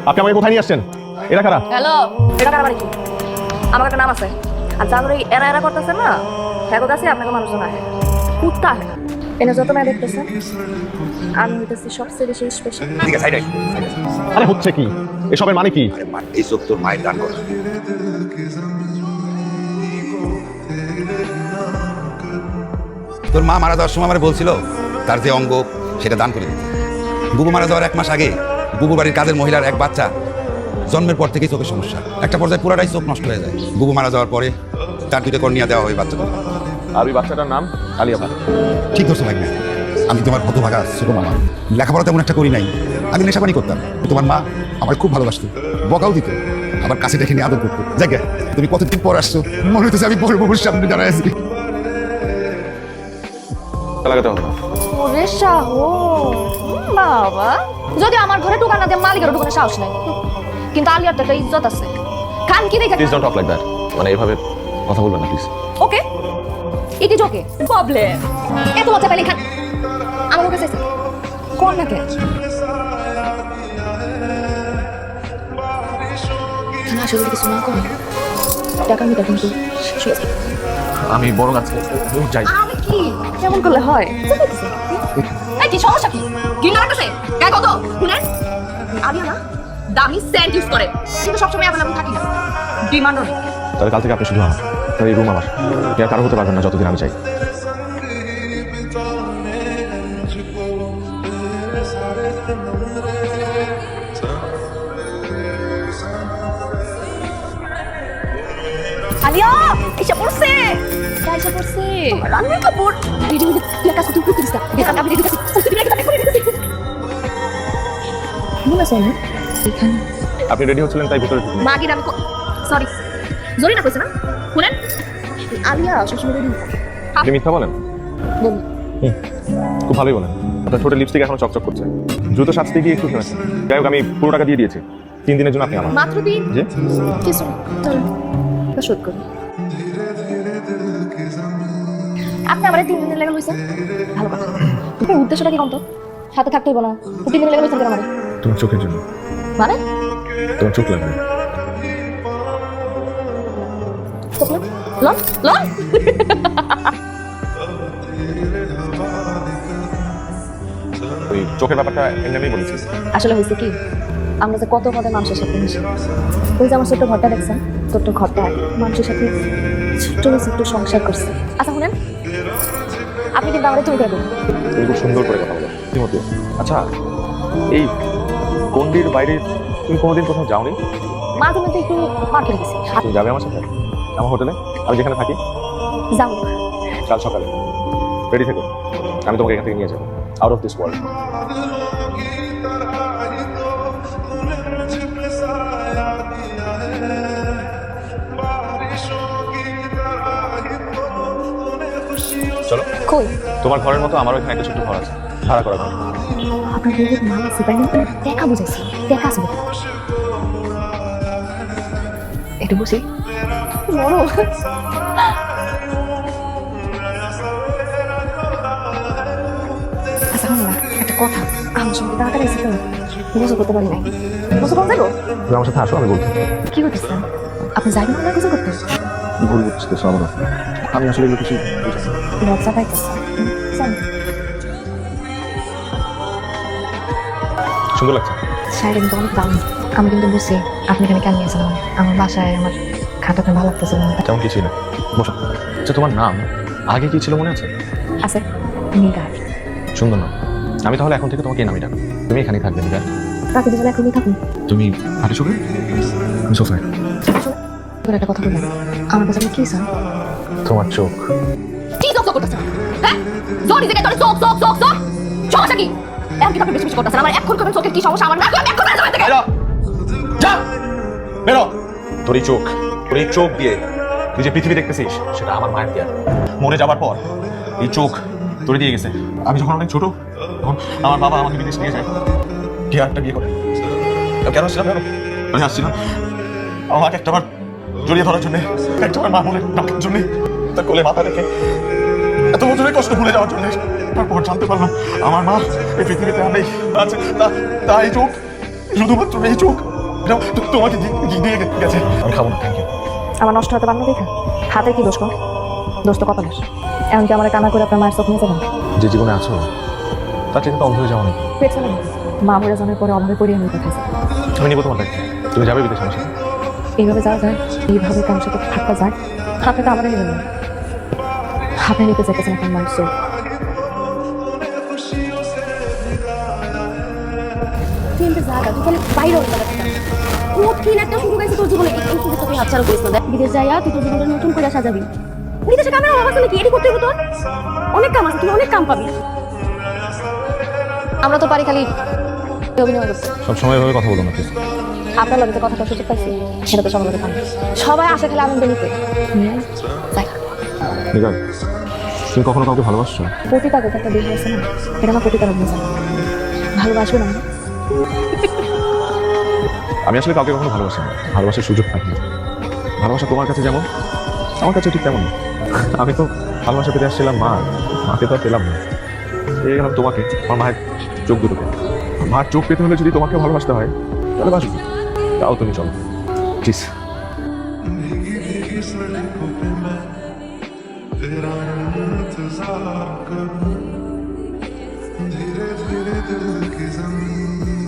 আপনি আমাকে কোথায় নিয়ে আসছেন? এরা কারা? হ্যালো, এটা কার বাড়ি? আমার একটা নাম আছে। আর যাদের এরা এরা করতেছে না, হ্যাঁ কাছে আপনাকে মানুষজন আহে কুত্তা আহে। এনে যত মেয়ে দেখতেছেন আমি হইতেছি সবচেয়ে বেশি স্পেশাল। ঠিক আছে, সাইড আরে হচ্ছে কি এসবের মানে কি? আরে এই চোখ তোর মায়ের দান করা। তোর মা মারা যাওয়ার সময় আমার বলছিল তার যে অঙ্গ সেটা দান করে দিতে। বুবু মারা যাওয়ার 1 মাস আগে বুবু বাড়ির কাজের মহিলার এক বাচ্চা জন্মের পর থেকেই চোখের সমস্যা। একটা পর্যায়ে পুরাটাই চোখ নষ্ট হয়ে যায়। বুবু মারা যাওয়ার পরে তার 2টা কর্নিয়া দেওয়া হয় বাচ্চাটা। আর ওই বাচ্চাটার নাম আলিয়া ভাট। ঠিক ধরছো ভাই, আমি তোমার হতভাগা ছোট মামা। লেখাপড়া তেমন একটা করি নাই, আমি নেশাপানি করতাম। তোমার মা আমার খুব ভালোবাসতো, বকাও দিত, আবার কাছে দেখে নিয়ে আদর করতো। জায়গা তুমি কতদিন পর আসছো, মনে হইতেছে আমি বড় বাবুর সামনে দাঁড়ায় আছি। লাগাতে হবে না। ওরে সাহস বাবা, যদি আমার ঘরে ঢুকা না দিয়ে মালিকের ঢুকানোর সাহস নাই, কিন্তু আলিয়ার তো একটা ইজ্জত আছে। খান কি দেখে? Please don't talk like that. মানে এইভাবে কথা বলবেন না please. Okay, it is okay. Problem এত মজা পেলে খান। আমার কাছে আছে কোন নাকে না শুধু কিছু না করে টাকা নিতে কিন্তু শেষ হয়ে যাবে। আমি বড় আজকে যাই। আমি কি কেমন করলে হয়? এই কি সমস্যা কি? গিন্না লাগতেছে গায়ে কত শুনেন? আমি না দামি সেন্ট ইউজ করে, কিন্তু সবসময় অ্যাভেলেবল থাকি না, ডিমান্ডও নেই। তাহলে কাল থেকে আপনি শুধু আমার, তাহলে এই রুম আমার, আপনি আর কারো হতে পারবেন না যতদিন আমি চাই। আলিয়া এসে পড়ছে, এসে পড়ছে রান্নার কাপড় রেডি হয়ে লেখা শুধু পুরো দিস্তা দেখা আমি রেডি আছি। তুমি রেডি করে দিতে মনে আছে না? এখানে আপনি রেডি হচ্ছিলেন তাই ভিতরে ঢুকুন। মাগির আমি সরি জরি না কইছে না শুনেন, আলিয়া সবসময় রেডি। আপনি মিথ্যা বলেন? বল খুব ভালোই বলেন। আপনার ঠোঁটের লিপস্টিক এখনো চকচক করছে। দ্রুত সাজতে গিয়ে একটু শুনেছেন। যাই হোক, আমি পুরো টাকা দিয়ে দিয়েছি। 3 দিনের জন্য আপনি আমার। মাত্র দিন জি কিছু চলো তা শোধ করি। আপনি আমার 3 দিনের লেগে লইছেন, ভালো কথা। তুমি উদ্দেশ্যটা কি কম তো? সাথে থাকতেই বলা 3 দিনের লেগে লইছেন কেন আমারে? তোমার চোখের জন্য। মানে তোমার চোখ লাগবে। লন লন ওই চোখের ব্যাপারটা এমনি বলেছি। আসলে হয়েছে কি, আমরা যে কত পদে মানুষের সাথে মিশি। ওই যে আমার ছোট্ট ঘরটা দেখছেন, ছোট্ট ঘরটা মানুষের সাথে ছোট্ট ছোট্ট সংসার করছে। আচ্ছা শুনেন, আপনি কিন্তু আমাদের তুমি করে দেবেন। তুমি খুব সুন্দর করে কথা বলো ইতিমধ্যে। আচ্ছা, এই গন্ডির বাইরে তুমি কোনোদিন কোথাও যাওনি? মাঝে মধ্যে একটু মার্কেটে গেছি। তুমি যাবে আমার সাথে আমার হোটেলে, আমি যেখানে থাকি? যাও কাল সকালে রেডি থেকো, আমি তোমাকে এখান থেকে নিয়ে যাবো আউট অফ দিস ওয়ার্ল্ড। চলো। কই তোমার ঘরের মতো আমারও এখানে একটা ছোট্ট ঘর আছে, ভাড়া করা ঘর। আপনার বহুত নাম আছে তাই না? দেখা বুঝাইছি, দেখা আছে একটু বসি বড়। আচ্ছা শোনো না, একটা কথা, আমার সঙ্গে তাড়াতাড়ি এসে গোসল করতে পারি নাই। গোসল করতে যাবো? তুমি আমার সাথে আসো, আমি বলছি। কি করতেছেন আপনি? যাইবেন না গোসল করতে? ভুল বুঝতেছো আমার, আমি আসলে এগুলো কিছু বুঝি না। লজ্জা পাইতেছে। সুন্দর লাগছে। শাড়িটা কিন্তু অনেক দাম। আমি কিন্তু বুঝছি আপনি এখানে কেন নিয়েছেন। আমার বাসায় আমার খাটাতে ভালো লাগতেছে না। তেমন কিছুই না, বসো। আচ্ছা, তোমার নাম আগে কি ছিল মনে আছে? আছে নিগার। সুন্দর নাম। আমি তাহলে এখন থেকে তোমাকে এই নামই ডাকবো। তুমি এখানেই থাকবে নিগার। তাকে দুজনে এখনই থাকুন। তুমি হাঁটে শোবে, আমি সোফায়। তোর একটা কথা বলবেন, আমার কাছে আপনি কি চান? তোমার চোখ। কি চোখ চোখ করতেছেন? হ্যাঁ জোর দিকে তোর চোখ চোখ চোখ চোখ সমস্যা কি? এখন কি আপনি বেশি বেশি করতেছেন? আমার এখন করবেন চোখের কি সমস্যা? আমার না আমি এখন যাবেন থেকে যা বেরো। তোর এই চোখ, তোর এই চোখ দিয়ে তুই যে পৃথিবী দেখতেছিস সেটা আমার মায়ের দেয়া। মরে যাবার পর এই চোখ তোরে দিয়ে গেছে। আমি যখন অনেক ছোট তখন আমার বাবা আমাকে বিদেশ নিয়ে যায়, একটা বিয়ে করে। কেন আসছিলাম কেন? আমি আসছিলাম আমাকে একটাবার জড়িয়ে ধরার জন্য, একটাবার মামুনের ডাকার জন্য, তার কোলে মাথা রেখে এত বছরের কষ্ট ভুলে যাওয়ার জন্য। তারপর জানতে পারলাম আমার মা এই পৃথিবীতে নেই, আছে। তাই চোখ শুধুমাত্র এই চোখ এটা তোমাকে দিয়ে গেছে। আমি খাবো না, থ্যাংক ইউ। আমার নষ্ট হতে পারলো দেখা হাতে কি দোষ কর, দোষ তো কপালের। এমনকি আমার কানা করে আপনার মায়ের চোখ নিয়ে যাবেন যে জীবনে আছো তার থেকে তো অন্ধ হয়ে যাও নাকি? পেছনে মা মরে জনের পরে অভাবে পড়িয়ে নিতে পারতেছে। আমি নিবো তোমার দায়িত্ব, তুমি যাবে বিদেশে আমার সাথে। এইভাবে যাওয়া যায়, এইভাবে কারোর সাথে থাকা যায়? আপনি তো আমাদের নেবেন না, আপনি নিতে চাইতেছেন আপনার মায়ের চোখ। কঠিন একটা শুরু গেছে তোর জীবনে, এই সুযোগটা তুই হাতছাড়া করিস না। দেখ, বিদেশ যাইয়া তুই তোর জীবনটা নতুন করে সাজাবি। বিদেশে কামের অভাব আছে নাকি? এটি করতে হবে তোর, অনেক কাম আছে, তুই অনেক কাম পাবি। আমরা তো পারি খালি অভিনয় করতে। সবসময় এভাবে কথা বলো না প্লিজ। আপনার লগে যে কথাটা সুযোগ পাইছি সেটা তো সবার লগে পাই না। সবাই আসে খেলে আনন্দ নিতে। যাই নিগার, তুমি কখনো কাউকে ভালোবাসছো? প্রতিটা কথা একটা দেশ আছে না, এটা আমার প্রতিটা রকম ভালোবাসবে না। আমি আসলে কাউকে কখনো ভালোবাসি না, ভালোবাসার সুযোগ পাই না। ভালোবাসা তোমার কাছে যেমন আমার কাছে ঠিক তেমন। আমি তো ভালোবাসা পেতে আসছিলাম মাকে তো আর পেলাম না, পেয়ে গেলাম তোমাকে, আমার মায়ের চোখ দুটোকে। মার চোখ পেতে হলে যদি তোমাকে ভালোবাসতে হয় তাহলে বাসবো, তাও তুমি চলো প্লিজ। तेरा इंतजार करूं, धीरे धीरे दिल की जमीन